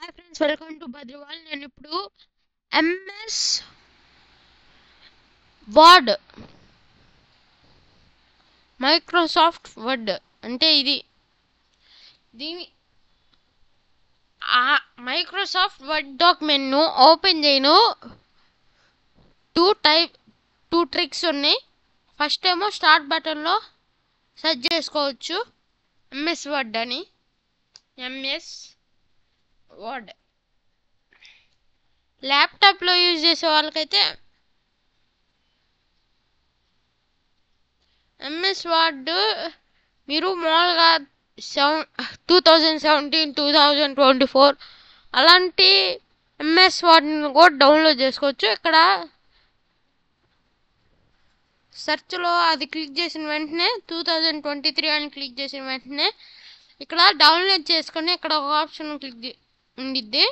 Hi friends, welcome to Badriwal. నేను ఇప్పుడు MS Word, Microsoft Word అంటే దీని మైక్రోసాఫ్ట్ వర్డ్ డాక్యుమెంట్ను ఓపెన్ చేయను. టూ ట్రిక్స్ ఉన్నాయి. ఫస్ట్ ఏమో స్టార్ట్ బటన్లో సెర్చ్ చేసుకోవచ్చు ఎంఎస్ వర్డ్ అని. ఎంఎస్ వర్డ్ ల్యాప్టాప్లో యూజ్ చేసే వాళ్ళకైతే ఎంఎస్ వర్డ్ మీరు మామూలుగా 2017, 2024 అలాంటి ఎంఎస్ వర్డ్ని కూడా డౌన్లోడ్ చేసుకోవచ్చు. ఇక్కడ సెర్చ్లో అది క్లిక్ చేసిన వెంటనే 2023 అని క్లిక్ చేసిన వెంటనే ఇక్కడ డౌన్లోడ్ చేసుకొని ఇక్కడ ఒక ఆప్షన్ ఉండిద్ది.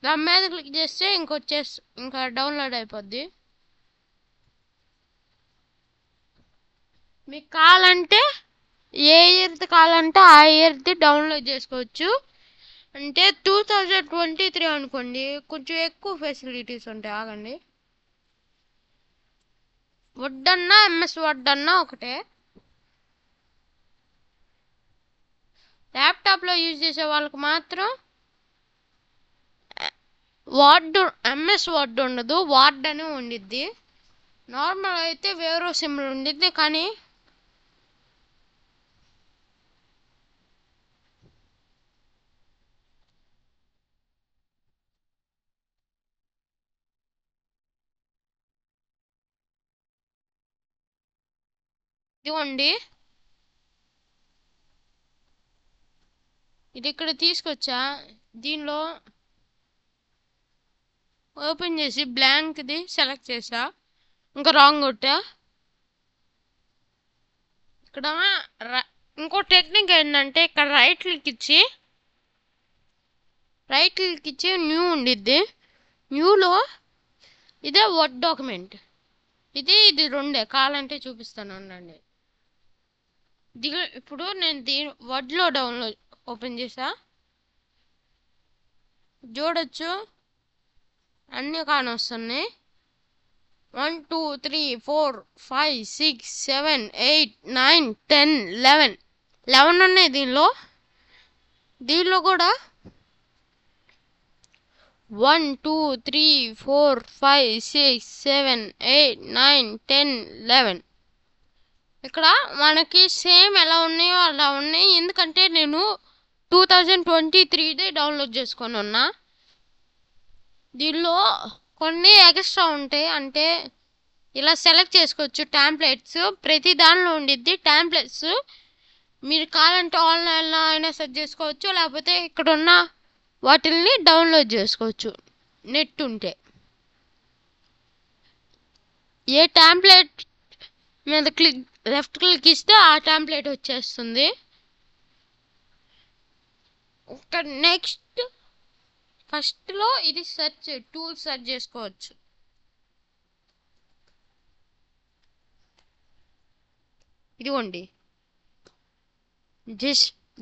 దాని మీద క్లిక్ చేస్తే ఇంకా డౌన్లోడ్ అయిపోద్ది. మీకు కావాలంటే ఏ ఇయర్ది కావాలంటే ఆ ఇయర్ది డౌన్లోడ్ చేసుకోవచ్చు. అంటే 2023 అనుకోండి, కొంచెం ఎక్కువ ఫెసిలిటీస్ ఉంటాయి. ఆగండి, వర్డ్ అన్నా ఎంఎస్ వర్డ్ అన్నా ఒకటే. ల్యాప్టాప్లో యూజ్ చేసే వాళ్ళకి మాత్రం ఎంఎస్ వర్డ్ ఉండదు, వర్డ్ అని ఉండిద్ది. నార్మల్ అయితే వేరే సింబల్ ఉండిద్ది. కానీ ఇదిగోండి, ఇది ఇక్కడ తీసుకొచ్చా. దీనిలో ఓపెన్ చేసి బ్లాంక్ది సెలెక్ట్ చేసా, ఇంకా రాంగ్ కొట్టా. ఇక్కడ ఇంకో టెక్నిక్ ఏంటంటే ఇక్కడ రైట్ క్లిక్ ఇచ్చి న్యూ ఉండిద్ది. న్యూలో ఇదే వర్డ్ డాక్యుమెంట్, ఇది రెండే. కావాలంటే చూపిస్తాను ఉండండి. ఇప్పుడు నేను వర్డ్లో డౌన్లోడ్ ఓపెన్ చేసా. చూడొచ్చు, అన్నీ కానొస్తున్నాయి. 1 2 3 4 5 6 7 8 9 10 11 ఉన్నాయి. దీనిలో కూడా 1 2 3 4 5 6 7 8 9 10 11 ఇక్కడ మనకి సేమ్ ఎలా ఉన్నాయో అలా ఉన్నాయి. ఎందుకంటే నేను 2023ది డౌన్లోడ్ చేసుకొని ఉన్నా. దీనిలో కొన్ని ఎక్స్ట్రా ఉంటాయి. అంటే ఇలా సెలెక్ట్ చేసుకోవచ్చు టెంప్లెట్స్, ప్రతి దానిలో ఉండిద్ది టెంప్లెట్స్. మీరు కావాలంటే ఆన్లైన్లో అయినా సెర్చ్ చేసుకోవచ్చు, లేకపోతే ఇక్కడ ఉన్న వాటిల్ని డౌన్లోడ్ చేసుకోవచ్చు నెట్ ఉంటే. ఏ టెంప్లెట్ మీద లెఫ్ట్ క్లిక్ ఇస్తే ఆ టెంప్లెట్ వచ్చేస్తుంది. ఇక్కడ నెక్స్ట్ ఫస్ట్లో ఇది టూల్స్ సెర్చ్ చేసుకోవచ్చు. ఇదిగోండి,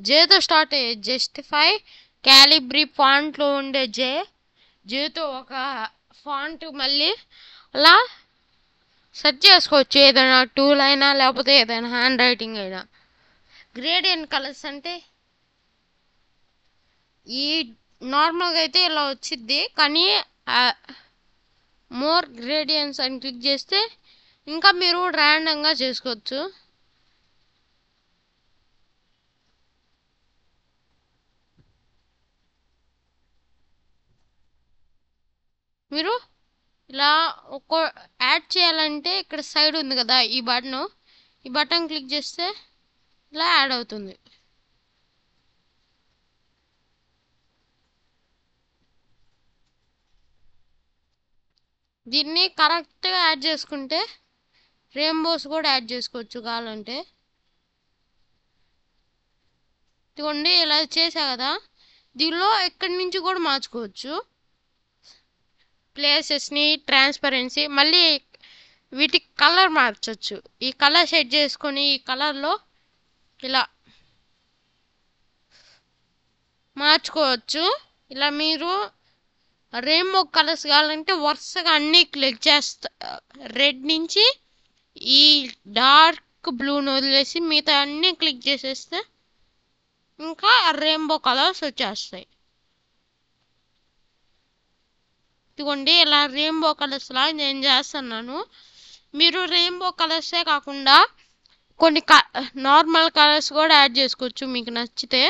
జేతో స్టార్ట్ అయ్యే జస్టిఫై క్యాలిబ్రీ ఫాంట్లో ఉండే జేతో ఒక ఫాంట్ మళ్ళీ అలా సెర్చ్ చేసుకోవచ్చు. ఏదైనా టూల్ అయినా లేకపోతే ఏదైనా హ్యాండ్ రైటింగ్ అయినా. గ్రేడియంట్ కలర్స్ అంటే ఈ నార్మల్గా అయితే ఇలా వచ్చిద్ది, కానీ మోర్ గ్రేడియంట్స్ అని క్లిక్ చేస్తే ఇంకా మీరు ర్యాండంగా చేసుకోవచ్చు. మీరు ఇలా యాడ్ చేయాలంటే ఇక్కడ సైడ్ ఉంది కదా ఈ బటన్ క్లిక్ చేస్తే ఇలా యాడ్ అవుతుంది. దీన్ని కరెక్ట్గా యాడ్ చేసుకుంటే రెయిన్బోస్ కూడా యాడ్ చేసుకోవచ్చు కావాలంటే. ఇదిగోండి, ఇలా చేసా కదా. దీనిలో ఎక్కడి నుంచి కూడా మార్చుకోవచ్చు ప్లేసెస్ని, ట్రాన్స్పరెన్సీ. మళ్ళీ వీటికి కలర్ మార్చవచ్చు. ఈ కలర్ సెట్ చేసుకొని ఈ కలర్లో ఇలా మార్చుకోవచ్చు. ఇలా మీరు రెయిన్బో కలర్స్ కావాలంటే వరుసగా అన్నీ క్లిక్ చేస్తా, రెడ్ నుంచి ఈ డార్క్ బ్లూని వదిలేసి మిగతా అన్నీ క్లిక్ చేసేస్తే ఇంకా రెయిన్బో కలర్స్ వచ్చేస్తాయి. ఇదిగోండి ఇలా రెయిన్బో కలర్స్ లా నేను చేస్తున్నాను. మీరు రెయిన్బో కలర్సే కాకుండా కొన్ని నార్మల్ కలర్స్ కూడా యాడ్ చేసుకోవచ్చు మీకు నచ్చితే.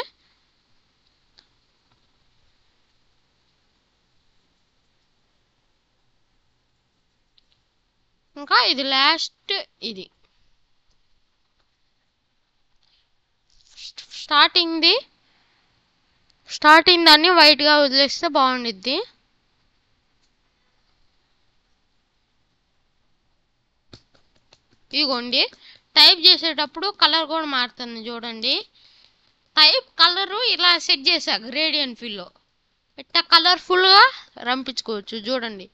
ఇంకా ఇది లాస్ట్, ఇది స్టార్టింగ్ దాన్ని వైట్గా వదిలేస్తే బాగుండిద్ది. ఇదిగోండి టైప్ చేసేటప్పుడు కలర్ కూడా మారుతుంది చూడండి. టైప్ కలరు ఇలా సెట్ చేసా గ్రేడియంట్ ఫిల్లో ఇట్లా కలర్ఫుల్గా రంపించుకోవచ్చు చూడండి.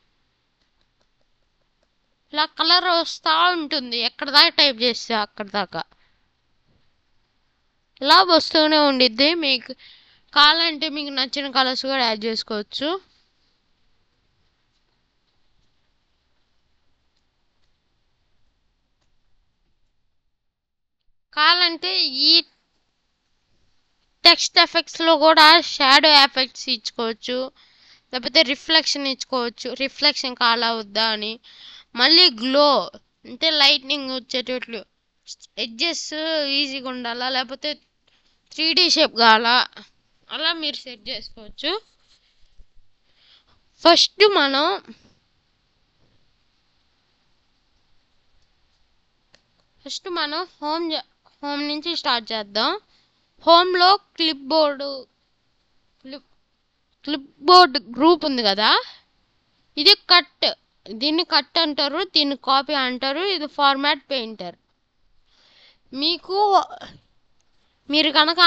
ఇలా కలర్ వస్తూ ఉంటుంది ఎక్కడ దాకా టైప్ చేస్తే అక్కడ దాకా ఇలా వస్తూనే ఉండిద్ది. మీకు కావాలంటే మీకు నచ్చిన కలర్స్ కూడా యాడ్ చేసుకోవచ్చు. కావాలంటే ఈ టెక్స్ట్ ఎఫెక్ట్స్లో కూడా షాడో ఎఫెక్ట్స్ ఇచ్చుకోవచ్చు, లేకపోతే రిఫ్లెక్షన్ ఇచ్చుకోవచ్చు. రిఫ్లెక్షన్ కాలా వద్దా అని, మళ్ళీ గ్లో అంటే లైట్నింగ్ వచ్చేటట్లు ఎడ్జెస్ ఈజీగా ఉండాలా, లేకపోతే 3D షేప్ కావాలా, అలా మీరు సెట్ చేసుకోవచ్చు. ఫస్ట్ మనం హోమ్ నుంచి స్టార్ట్ చేద్దాం. హోమ్లో క్లిప్ బోర్డ్ గ్రూప్ ఉంది కదా, ఇది కట్, దీన్ని కట్ అంటారు, దీన్ని కాపీ అంటారు, ఇది ఫార్మాట్ పెయింటర్. మీరు కనుక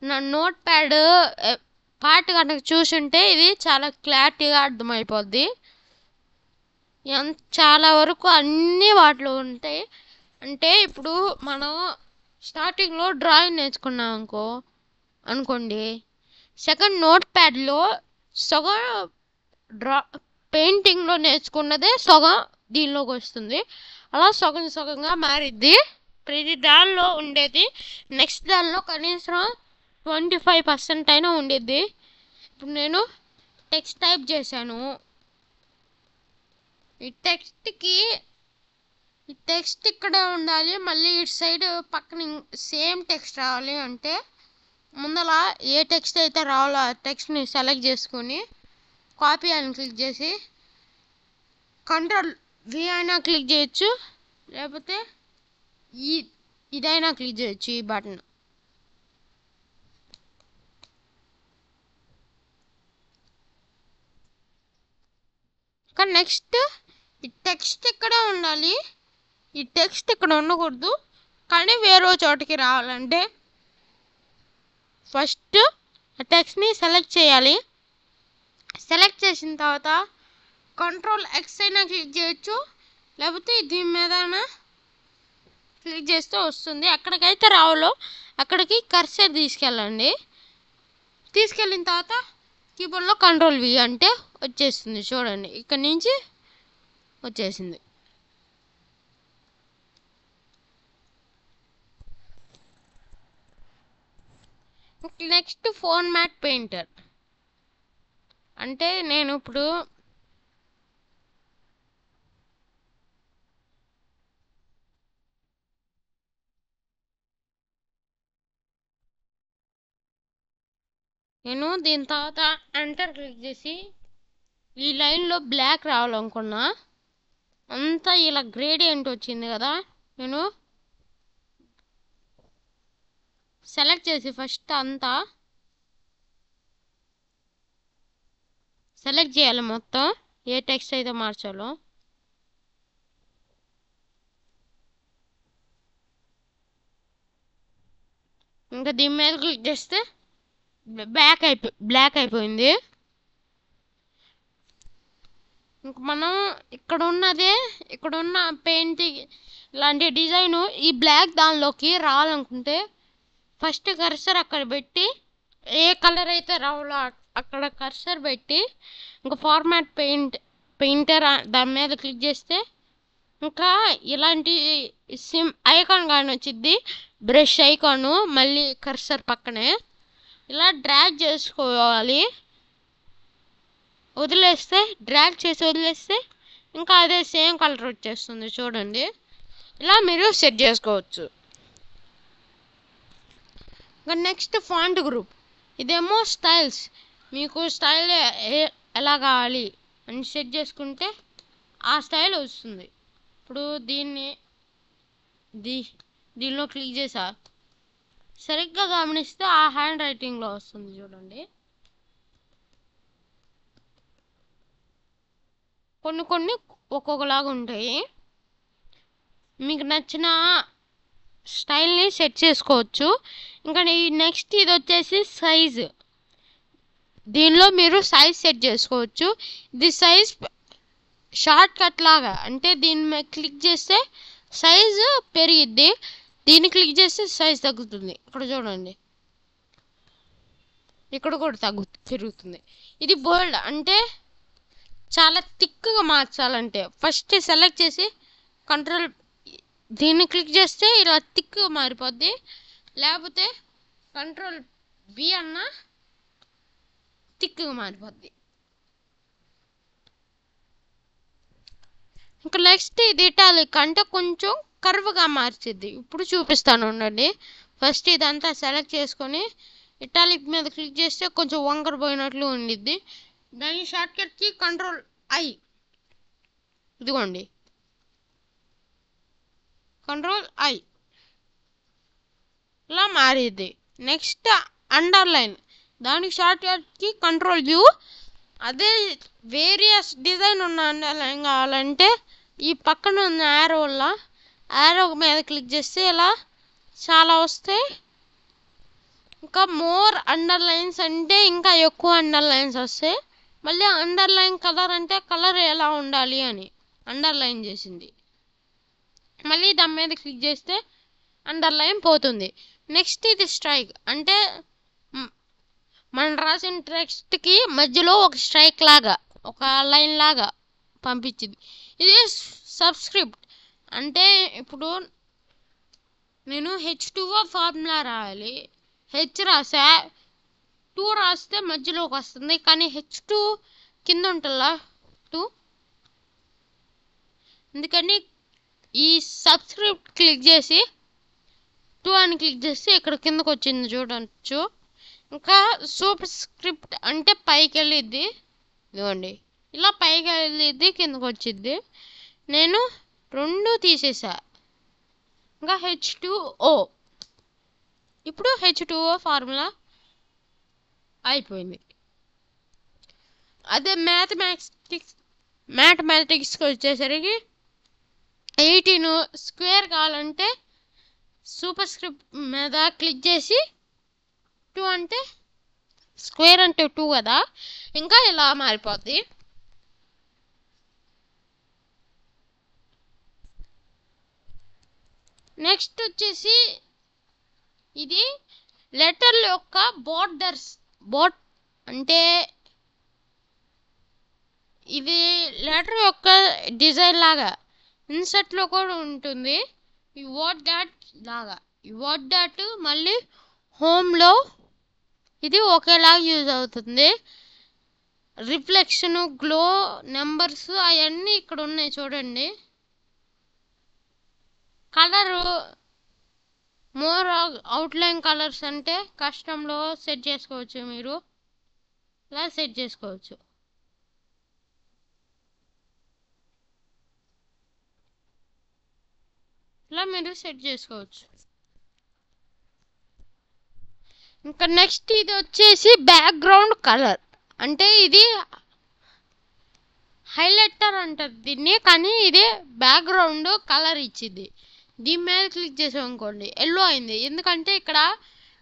నా నోట్ ప్యాడ్ పార్ట్ కనుక చూసుంటే ఇది చాలా క్లారిటీగా అర్థమైపోద్ది. చాలా వరకు అన్ని వాటిలో ఉంటాయి. అంటే ఇప్పుడు మనం స్టార్టింగ్లో డ్రాయింగ్ నేర్చుకున్నాం అనుకోండి, సెకండ్ నోట్ ప్యాడ్లో సగం పెయింటింగ్లో నేర్చుకున్నదే సగం దీనిలోకి వస్తుంది. అలా సగం సగంగా మారిద్ది. ప్రతి దానిలో ఉండేది నెక్స్ట్ దానిలో కనీసం 25% అయినా ఉండిద్ది. ఇప్పుడు నేను టెక్స్ట్ టైప్ చేశాను. ఈ టెక్స్ట్ ఇక్కడ ఉండాలి, మళ్ళీ ఇటు సైడ్ పక్కన సేమ్ టెక్స్ట్ రావాలి అంటే ముందల ఏ టెక్స్ట్ అయితే రావాలో ఆ టెక్స్ట్ని సెలెక్ట్ చేసుకొని కాపీ అని క్లిక్ చేసి Ctrl+V అయినా క్లిక్ చేయొచ్చు, లేకపోతే ఇదైనా క్లిక్ చేయొచ్చు, ఈ బటన్. కానీ నెక్స్ట్ ఈ టెక్స్ట్ ఇక్కడ ఉండాలి, ఈ టెక్స్ట్ ఇక్కడ ఉండకూడదు. కానీ వేరే చోటికి రావాలంటే ఫస్ట్ ఆ టెక్స్ట్ని సెలెక్ట్ చేయాలి. సెలెక్ట్ చేసిన తర్వాత Ctrl+X అయినా క్లిక్ చేయొచ్చు, లేకపోతే దీని మీద క్లిక్ చేస్తే వస్తుంది. ఎక్కడికైతే రావాలో అక్కడికి కర్సర్ తీసుకెళ్ళండి. తీసుకెళ్ళిన తర్వాత కీబోర్డ్లో Ctrl+V అంటే వచ్చేస్తుంది. చూడండి ఇక్కడ నుంచి వచ్చేసింది. నెక్స్ట్ ఫార్మాట్ పెయింటర్ అంటే నేను ఇప్పుడు దీని తర్వాత ఎంటర్ క్లిక్ చేసి ఈ లైన్లో బ్లాక్ రావాలనుకున్నా, అంతా ఇలా గ్రేడియంట్ వచ్చింది కదా, నేను సెలెక్ట్ చేసి ఫస్ట్ అంతా సెలెక్ట్ చేయాలి మొత్తం ఏ టెక్స్ట్ అయితే మార్చాలో. ఇంకా దీని మీద క్లిక్ చేస్తే బ్లాక్ అయిపోయింది. ఇంక మనం ఇక్కడున్న పెయింటింగ్ ఇలాంటి డిజైను ఈ బ్లాక్ దానిలోకి రావాలనుకుంటే ఫస్ట్ కర్సర్ అక్కడ పెట్టి ఏ కలర్ అయితే రావాలో అక్కడ కర్సర్ పెట్టి ఇంకా ఫార్మాట్ పెయింటర్ దాని మీద క్లిక్ చేస్తే ఇంకా ఇలాంటి ఐకాన్ కానీ వచ్చింది, బ్రష్ ఐకాను, మళ్ళీ కర్సర్ పక్కనే ఇలా డ్రాగ్ చేసుకోవాలి. డ్రాగ్ చేసి వదిలేస్తే ఇంకా అదే సేమ్ కలర్ వచ్చేస్తుంది చూడండి. ఇలా మీరు సెట్ చేసుకోవచ్చు. ఇంకా నెక్స్ట్ ఫాంట్ గ్రూప్, ఇదేమో స్టైల్స్. మీకు స్టైల్ ఎలా కావాలి అని సెట్ చేసుకుంటే ఆ స్టైల్ వస్తుంది. ఇప్పుడు దీనిలో క్లిక్ చేసా సరిగ్గా గమనిస్తే ఆ హ్యాండ్ రైటింగ్లో వస్తుంది చూడండి. కొన్ని ఒక్కొక్కలాగా ఉంటాయి. మీకు నచ్చిన స్టైల్ని సెట్ చేసుకోవచ్చు. ఇంకా నెక్స్ట్ ఇది వచ్చేసి సైజు. దీనిలో మీరు సైజ్ సెట్ చేసుకోవచ్చు. ఇది సైజ్ షార్ట్ కట్ లాగా, అంటే దీని మీద క్లిక్ చేస్తే సైజు పెరిగిద్ది, దీన్ని క్లిక్ చేస్తే సైజ్ తగ్గుతుంది. ఇక్కడ చూడండి, ఇక్కడ కూడా పెరుగుతుంది. ఇది బోల్డ్, అంటే చాలా థిక్గా మార్చాలంటే ఫస్ట్ సెలెక్ట్ చేసి కంట్రోల్ దీన్ని క్లిక్ చేస్తే ఇలా థిక్గా మారిపోద్ది, లేకపోతే కంట్రోల్ బి అన్న థిక్గా మారిపోద్ది. ఇంకా నెక్స్ట్ ఇది ఇటాలిక్, అంటే కొంచెం కర్వ్గా మార్చిద్ది. ఇప్పుడు చూపిస్తాను ఉండండి. ఫస్ట్ ఇదంతా సెలెక్ట్ చేసుకొని ఇటాలిక్ మీద క్లిక్ చేస్తే కొంచెం వంకర పోయినట్లు ఉండిద్ది. దాని షార్ట్ కట్కి కంట్రోల్ ఐ, ఇదిగోండి కంట్రోల్ ఐ, ఇలా మారిద్ది. నెక్స్ట్ అండర్లైన్, దానికి షార్ట్ కట్కి కంట్రోల్ యూ. అదే వేరియస్ డిజైన్ ఉన్న అండర్లైన్ కావాలంటే ఈ పక్కన ఉన్న యారో మీద క్లిక్ చేస్తే ఇలా చాలా వస్తాయి. ఇంకా మోర్ అండర్లైన్స్ అంటే ఇంకా ఎక్కువ అండర్లైన్స్ వస్తాయి. మళ్ళీ అండర్లైన్ కలర్ అంటే కలర్ ఎలా ఉండాలి అని అండర్లైన్ చేసింది. మళ్ళీ దాని మీద క్లిక్ చేస్తే అండర్లైన్ పోతుంది. నెక్స్ట్ ఇది స్ట్రైక్, అంటే మనం రాసిన టెక్స్ట్కి మధ్యలో ఒక స్ట్రైక్ లాగా, ఒక లైన్ లాగా పంపించింది. ఇది సబ్స్క్రిప్ట్, అంటే ఇప్పుడు నేను H2O ఫార్ములా రాయాలి, హెచ్ రాసా, 2 రాస్తే మధ్యలోకి వస్తుంది, కానీ H2 కింద ఉంటుందా 2, అందుకని ఈ సబ్స్క్రిప్ట్ క్లిక్ చేసి 2 అని క్లిక్ చేస్తే ఇక్కడ కిందకు వచ్చింది చూడవచ్చు. ఇంకా సూపర్ స్క్రిప్ట్ అంటే పైకి వెళ్ళిద్ది, ఇదిగోండి ఇలా పైకి వెళ్ళిద్ది, కిందకు వచ్చిద్ది. నేను 2 తీసేసా. ఇంకా H2O, ఇప్పుడు H2O ఫార్ములా అయిపోయింది. అదే మ్యాథమెటిక్స్కి వచ్చేసరికి 18 స్క్వేర్ కావాలంటే సూపర్ స్క్రిప్ట్ మీద క్లిక్ చేసి 2 అంటే స్క్వేర్ అంటే 2 కదా, ఇంకా ఇలా మారిపోద్ది. నెక్స్ట్ వచ్చేసి ఇది లెటర్ల యొక్క బోర్డర్స్. అంటే ఇది లెటర్ యొక్క డిజైన్ లాగా ఇన్సర్ట్లో కూడా ఉంటుంది. ఈ వర్డ్ డాట్ లాగా, ఈ వర్డ్ డాట్ మళ్ళీ హోమ్లో ఇది ఒకేలాగా యూజ్ అవుతుంది. రిఫ్లెక్షన్, గ్లో, నెంబర్స్ అవన్నీ ఇక్కడ ఉన్నాయి చూడండి. కలరు మోర్ అవుట్లైన్ కలర్స్ అంటే కస్టంలో సెట్ చేసుకోవచ్చు, మీరు ఇలా సెట్ చేసుకోవచ్చు. ఇలా మీరు సెట్ చేసుకోవచ్చు. ఇంకా నెక్స్ట్ ఇది వచ్చేసి బ్యాక్గ్రౌండ్ కలర్, అంటే ఇది హైలైటర్ అంటారు దీన్ని, కానీ ఇది బ్యాక్గ్రౌండ్ కలర్ ఇచ్చింది. దీని మీద క్లిక్ చేసాం అనుకోండి ఎల్లో అయింది, ఎందుకంటే ఇక్కడ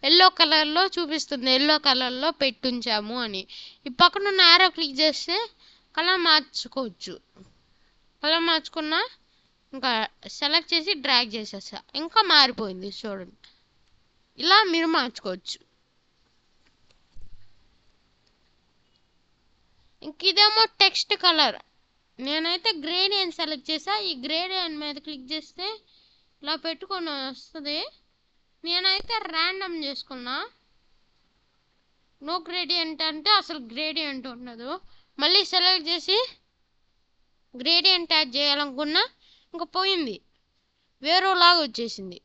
ఎల్లో కలర్లో చూపిస్తుంది, ఎల్లో కలర్లో పెట్టుంచాము అని. ఈ పక్కన ఉన్న యారో క్లిక్ చేస్తే కలర్ మార్చుకోవచ్చు. కలర్ మార్చుకున్నా ఇంకా సెలెక్ట్ చేసి డ్రాగ్ చేసేసా, ఇంకా మారిపోయింది చూడండి. ఇలా మీరు మార్చుకోవచ్చు. ఇంక ఇదేమో టెక్స్ట్ కలర్. నేనైతే గ్రేడియంట్ సెలెక్ట్ చేసా. ఈ గ్రేడియంట్ మీద క్లిక్ చేస్తే ఇలా పెట్టుకొని వస్తుంది. నేనైతే ర్యాండమ్ చేసుకున్నా. నో గ్రేడియంట్ అంటే అసలు గ్రేడియంట్ ఉండదు. మళ్ళీ సెలెక్ట్ చేసి గ్రేడియంట్ యాడ్ చేయాలనుకున్నా, ఇంకా పోయింది, వేరేలాగా వచ్చేసింది.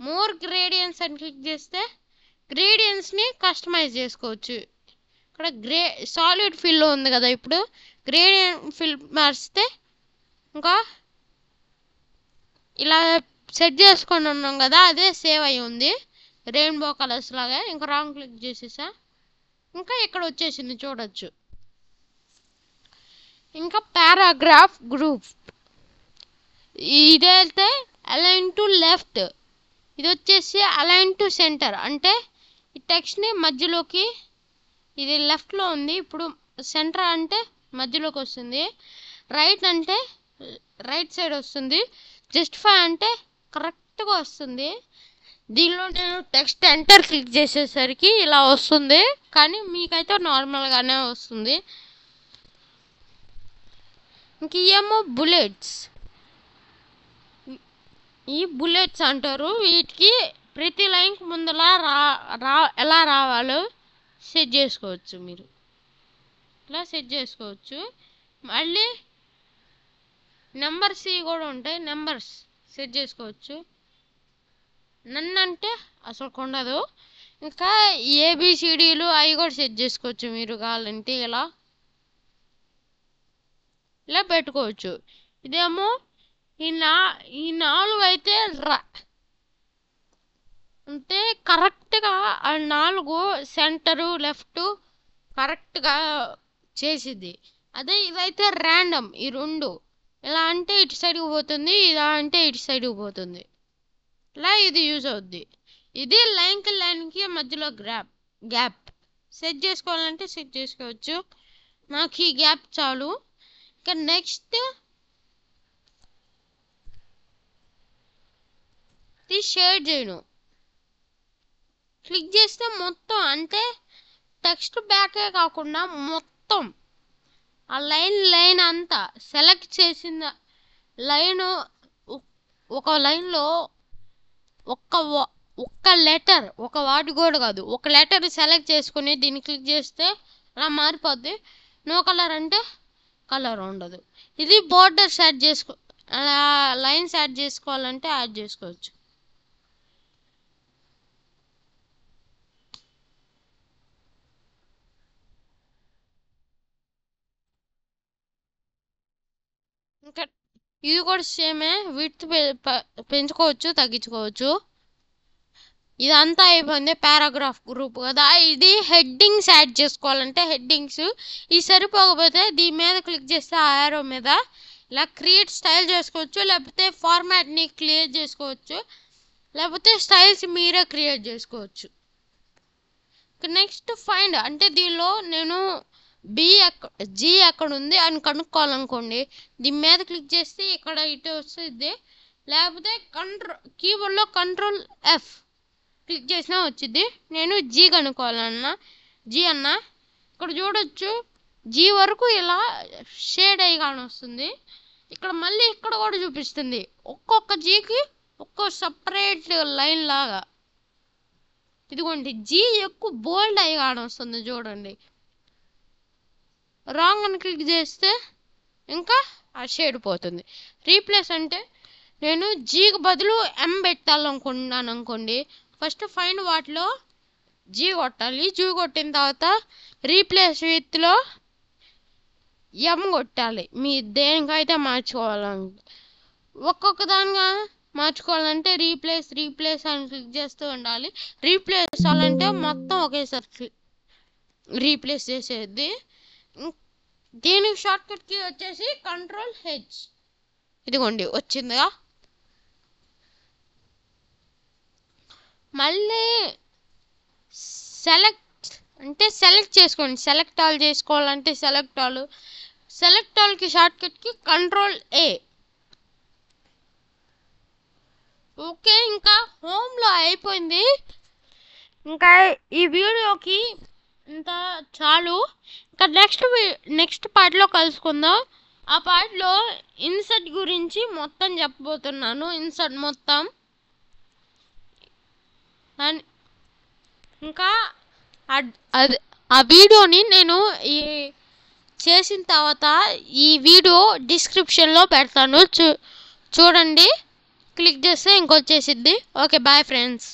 మోర్ గ్రేడియంట్స్ అని క్లిక్ చేస్తే గ్రేడియంట్స్ని కస్టమైజ్ చేసుకోవచ్చు. ఇక్కడ సాలిడ్ ఫిల్ ఉంది కదా, ఇప్పుడు గ్రేడియంట్ ఫిల్ మార్చితే ఇంకా ఇలా సెట్ చేసుకొని ఉన్నాం కదా, అదే సేవ్ అయి ఉంది రెయిన్బో కలర్స్ లాగా. ఇంకా రాంగ్ క్లిక్ చేసేసా, ఇంకా ఇక్కడ వచ్చేసింది చూడొచ్చు. ఇంకా పారాగ్రాఫ్ గ్రూప్ ఇదైతే అలైన్ టు లెఫ్ట్, ఇది వచ్చేసి అలైన్ టు సెంటర్. అంటే ఈ టెక్స్ట్ని మధ్యలోకి, ఇది లెఫ్ట్లో ఉంది, ఇప్పుడు సెంటర్ అంటే మధ్యలోకి వస్తుంది. రైట్ అంటే రైట్ సైడ్ వస్తుంది. జస్టిఫై అంటే కరెక్ట్గా వస్తుంది. దీనిలో నేను టెక్స్ట్ ఎంటర్ క్లిక్ చేసేసరికి ఇలా వస్తుంది, కానీ మీకైతే నార్మల్గానే వస్తుంది. ఇంక ఏమో బుల్లెట్స్. ఈ బుల్లెట్స్ అంటారు. వీటికి ప్రతి లైన్కి ముందలా ఎలా రావాలో సెట్ చేసుకోవచ్చు. మీరు ఇలా సెట్ చేసుకోవచ్చు. మళ్ళీ నెంబర్స్ కూడా ఉంటాయి, నెంబర్స్ సెట్ చేసుకోవచ్చు. నన్ను అంటే అసలు ఉండదు. ఇంకా ఏబిసిడీలు అవి కూడా సెట్ చేసుకోవచ్చు మీరు కావాలంటే. ఇలా పెట్టుకోవచ్చు. ఇదేమో ఈ 4 అయితే అంటే కరెక్ట్గా ఆ 4 సెంటరు లెఫ్ట్ కరెక్ట్గా చేసిద్ది. అదే ఇదైతే ర్యాండమ్. ఈ 2 ఇలా అంటే ఇటు సైడ్కి పోతుంది, ఇలా అంటే ఇటు సైడ్కి పోతుంది. ఇలా ఇది యూజ్ అవుద్ది. ఇది లైన్కి లైన్కి మధ్యలో గ్యాప్ సెట్ చేసుకోవాలంటే సెట్ చేసుకోవచ్చు. నాకు ఈ గ్యాప్ చాలు. ఇక నెక్స్ట్ షేడ్ చేయను. క్లిక్ చేస్తే మొత్తం అంటే టెక్స్ట్ బ్యాకే కాకుండా మొత్తం ఆ లైన్ అంతా సెలెక్ట్ చేసిన లైన్, ఒక లైన్లో ఒక్క లెటర్, ఒక వాటి కూడా కాదు, ఒక లెటర్ సెలెక్ట్ చేసుకుని దీన్ని క్లిక్ చేస్తే అలా మారిపోద్ది. నో కలర్ అంటే కలర్ ఉండదు. ఇది బోర్డర్స్ యాడ్ అలా లైన్స్ యాడ్ చేసుకోవాలంటే యాడ్ చేసుకోవచ్చు. ఇంకా ఇది కూడా సేమే, విడ్త్ పెంచుకోవచ్చు, తగ్గించుకోవచ్చు. ఇదంతా అయిపోయింది పారాగ్రాఫ్ గ్రూప్ కదా. ఇది హెడ్డింగ్స్ యాడ్ చేసుకోవాలంటే హెడ్డింగ్స్ ఈ సరిపోకపోతే దీని మీద క్లిక్ చేస్తే ఆ యారో మీద ఇలా క్రియేట్ స్టైల్ చేసుకోవచ్చు, లేకపోతే ఫార్మాట్ని క్లియర్ చేసుకోవచ్చు, లేకపోతే స్టైల్స్ మీరే క్రియేట్ చేసుకోవచ్చు. నెక్స్ట్ ఫైండ్ అంటే దీనిలో నేను జీ ఎక్కడ ఉంది అని కనుక్కోవాలనుకోండి, దీని మీద క్లిక్ చేస్తే ఇక్కడ ఇటు వస్తుంది, లేకపోతే కీబోర్డ్లో Ctrl+F క్లిక్ చేసినా వచ్చింది. నేను జీ కనుక్కోవాలన్నా జీ అన్నా, ఇక్కడ చూడొచ్చు జీ వరకు ఇలా షేడ్ అయ్యి కానీ వస్తుంది. ఇక్కడ మళ్ళీ ఇక్కడ కూడా చూపిస్తుంది, ఒక్కొక్క జీకి ఒక్కో సపరేట్ లైన్ లాగా. ఇదిగోండి జీ ఎక్కువ బోల్డ్ అయ్యి కానీ వస్తుంది చూడండి. రాంగ్ అని క్లిక్ చేస్తే ఇంకా ఆ షేడ్ పోతుంది. రీప్లేస్ అంటే నేను జీకి బదులు ఎం పెట్టాలనుకున్నాను అనుకోండి, ఫస్ట్ ఫైండ్ వాటిలో జీ కొట్టాలి. జీ కొట్టిన తర్వాత రీప్లేస్ విత్లో ఎం కొట్టాలి. మీ దేనికైతే మార్చుకోవాలంటే ఒక్కొక్క దానిగా మార్చుకోవాలంటే రీప్లేస్ అని క్లిక్ చేస్తూ ఉండాలి. రీప్లేస్ అవ్వాలంటే మొత్తం ఒకేసారి రీప్లేస్ చేసేది. దీనికి షార్ట్ కట్ కీ వచ్చేసి Ctrl+H. ఇదిగోండి వచ్చిందిగా. మళ్ళీ సెలెక్ట్ చేసుకోండి. సెలెక్ట్ ఆల్ చేసుకోవాలంటే సెలెక్ట్ ఆల్కి షార్ట్ కట్కి Ctrl+A. ఓకే, ఇంకా హోమ్లో అయిపోయింది. ఇంకా ఈ వీడియోకి ఇంత చాలు. ఇంకా నెక్స్ట్ పార్ట్లో కలుసుకుందాం. ఆ పార్ట్లో ఇన్సర్ట్ గురించి మొత్తం చెప్పబోతున్నాను. ఇన్సర్ట్ మొత్తం అండ్ ఇంకా ఆ వీడియోని నేను చేసిన తర్వాత ఈ వీడియో డిస్క్రిప్షన్లో పెడతాను. చూడండి, క్లిక్ చేస్తే ఇంకొచ్చేసిద్ది. Okay, bye friends.